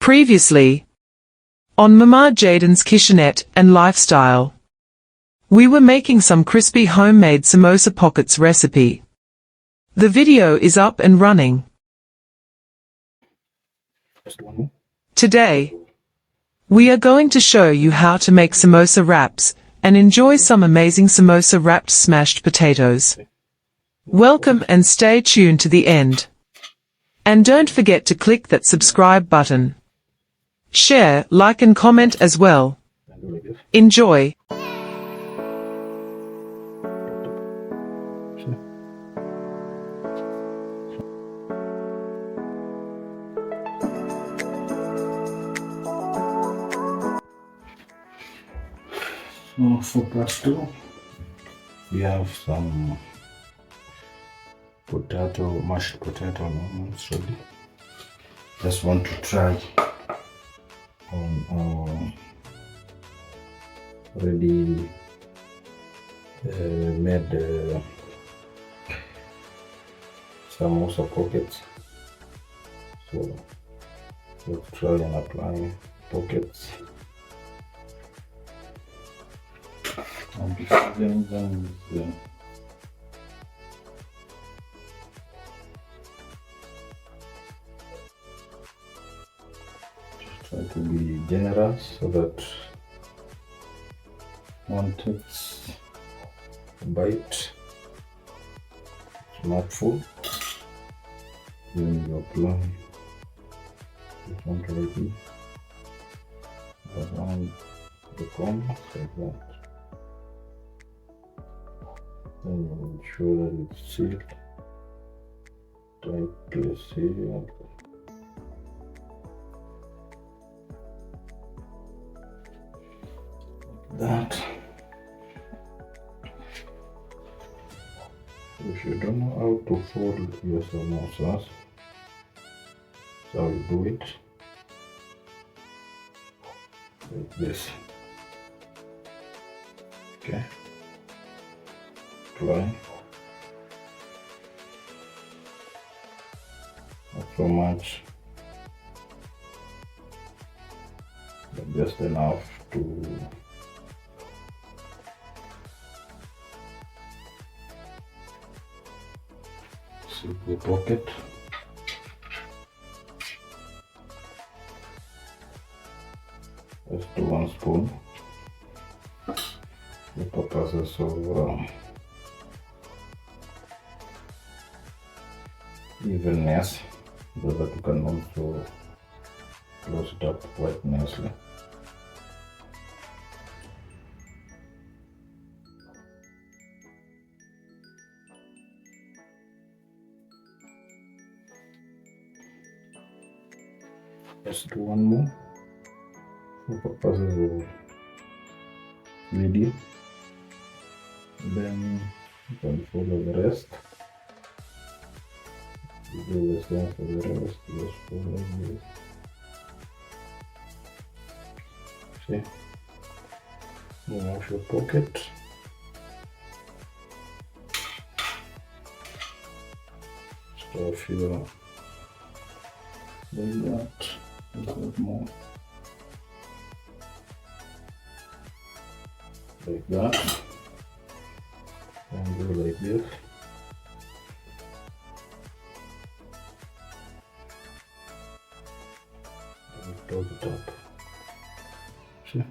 Previously, on Mama Jaden's kitchenette and lifestyle, we were making some crispy homemade samosa pockets recipe. The video is up and running. Today, we are going to show you how to make samosa wraps and enjoy some amazing samosa wrapped smashed potatoes. Welcome and stay tuned to the end. And don't forget to click that subscribe button. Share, like and comment as well. Enjoy. So for part 2, we have some mashed potato almonds ready. Just want to try on already made samosa pockets. So let's try and apply pockets. I'll be filling them with just try to be generous so that one takes a bite. It's not full. Then you apply this one directly around the corners like that. Then you ensure that it's sealed, tightly sealed. Like that. If you don't know how to fold your samosas, that's how you do it. Like this. Okay. Apply. Not so much, but just enough to seal the pocket. Just 1 spoon. The purposes of evenness, so that you can also close it up quite nicely. Let's do one more for purposes of video. Then you can follow the rest. You do the same for the rest, just follow this. See? Remove your pocket. Stuff your like that. A bit more. Like that. And go like this. To the top. See?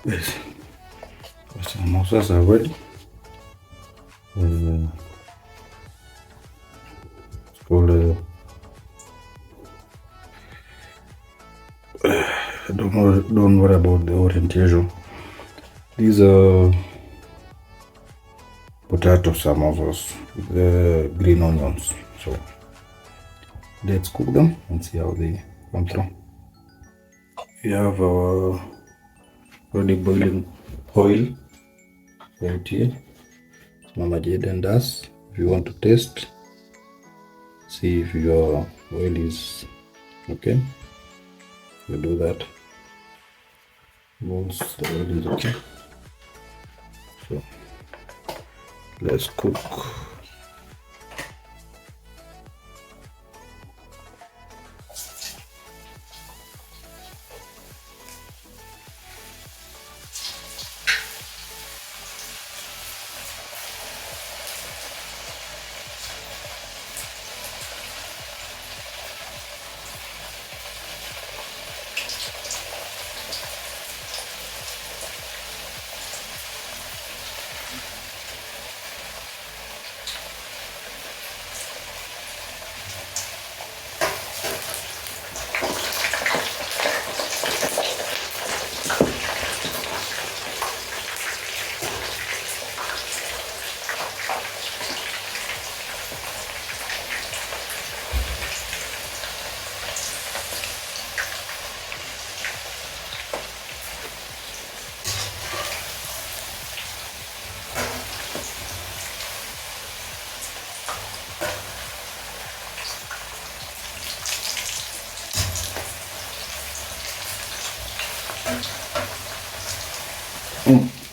Yes, the samosas are ready. It's called don't worry about the orientation. These are potato samosas with green onions. So Let's cook them and see how they come through. We have our already boiling oil right here. Mama Jaden does. If you want to taste, see if your oil is okay, you do that. Once the oil is okay, so let's cook.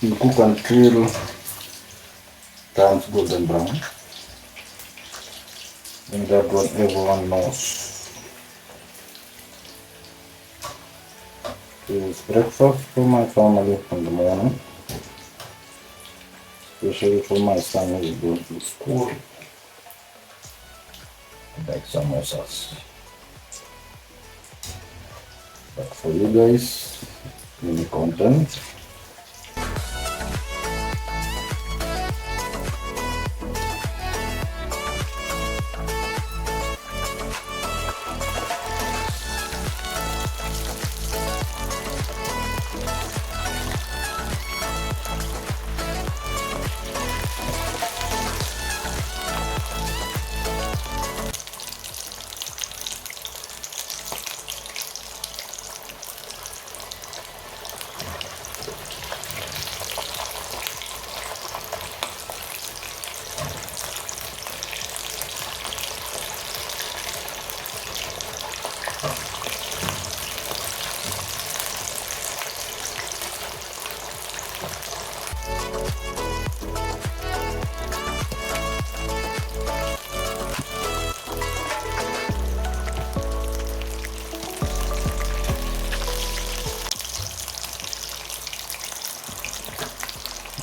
You cook until turns golden brown. And that what everyone knows. It's breakfast for my family in the morning, especially for my son who is going to school. I like samosas. But for you guys, mini content.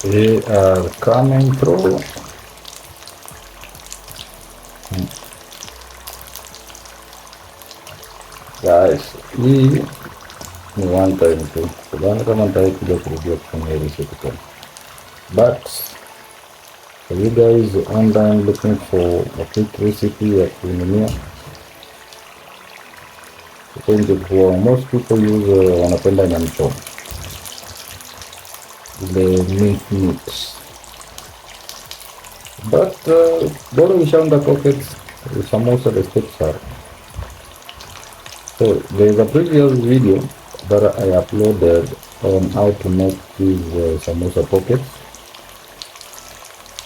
They are coming through. Guys, hii ni one time tu. Sidhani kama nitakuja kurudia kufanya hii recipe. But for you guys online looking for a quick recipe ya kununua, for most people use wanapenda nyama choma, the meat. But bora ushaunda pockets samosa the steps are. So there is a previous video that I uploaded on how to make these samosa pockets.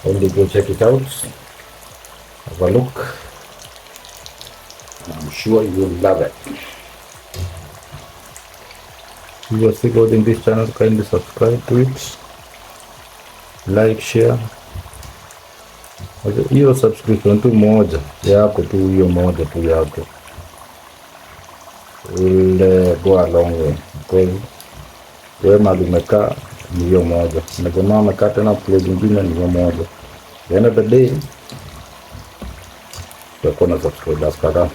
Only go check it out, have a look, I'm sure you will love it. If you are still watching this channel, kindly subscribe to it, like, share. Hiyo subscription tu moja yako tu, hiyo moja tu yako will go a long way, because wewe mali umekaa ni hiyo moja, na jamaa amekaa tena place nyingine ni hiyo moja. At the end of the day utakuwa na subscribers kadhaa.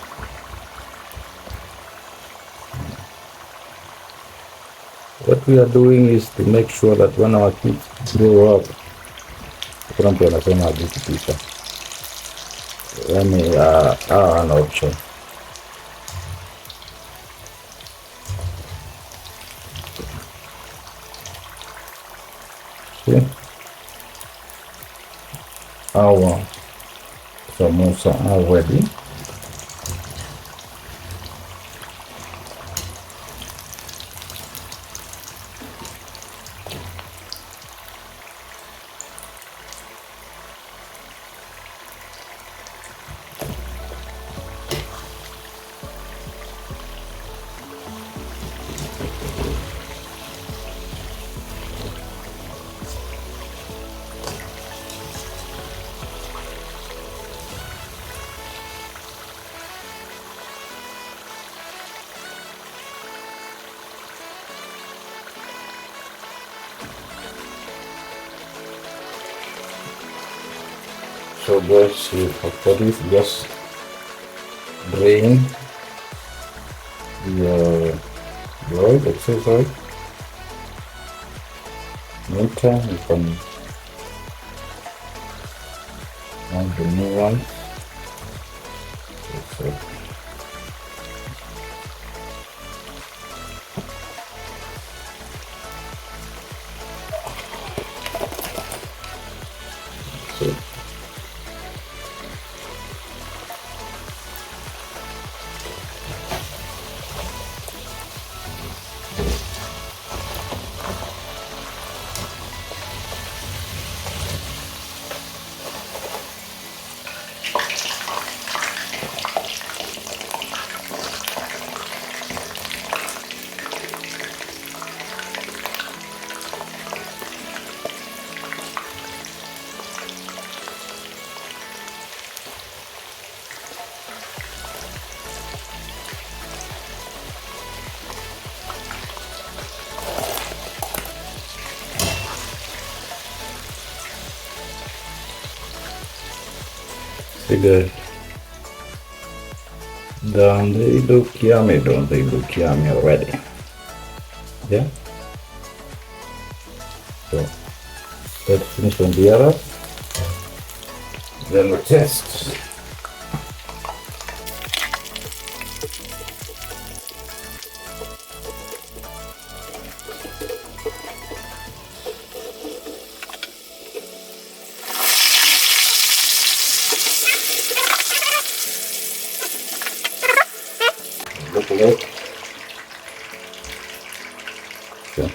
What we are doing is to make sure that when our kids grow up, kuna mtu anasema hadithi pika, yani an option. See? Our samosa are ready. So guys, after this, just drain the oil, excess oil. Meantime, you can add the new one. See guys, don't they look yummy? Don't they look yummy already? Yeah. So let's finish on the other. Then we test. Look at it. Okay.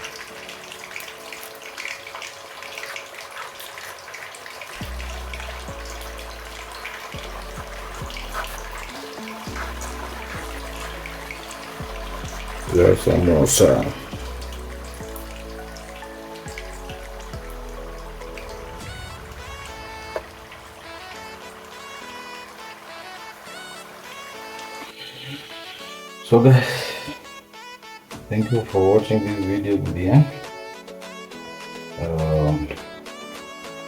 There's Samosa. So guys, thank you for watching this video to the end.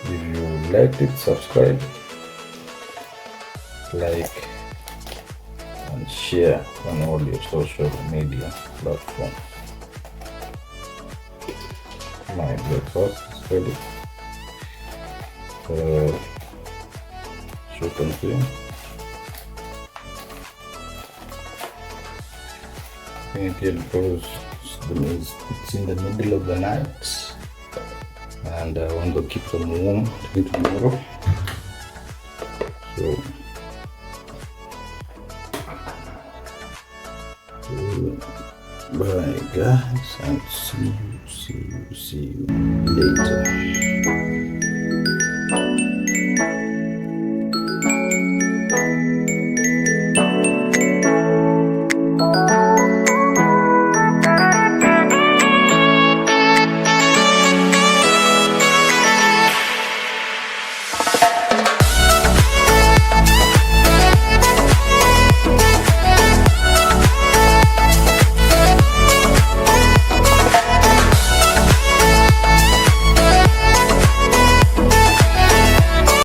If you liked it, subscribe, like, and share on all your social media platforms. My breakfast is ready. So continue. Because it's in the middle of the night and I want to keep them warm till tomorrow. So bye guys, and see you later.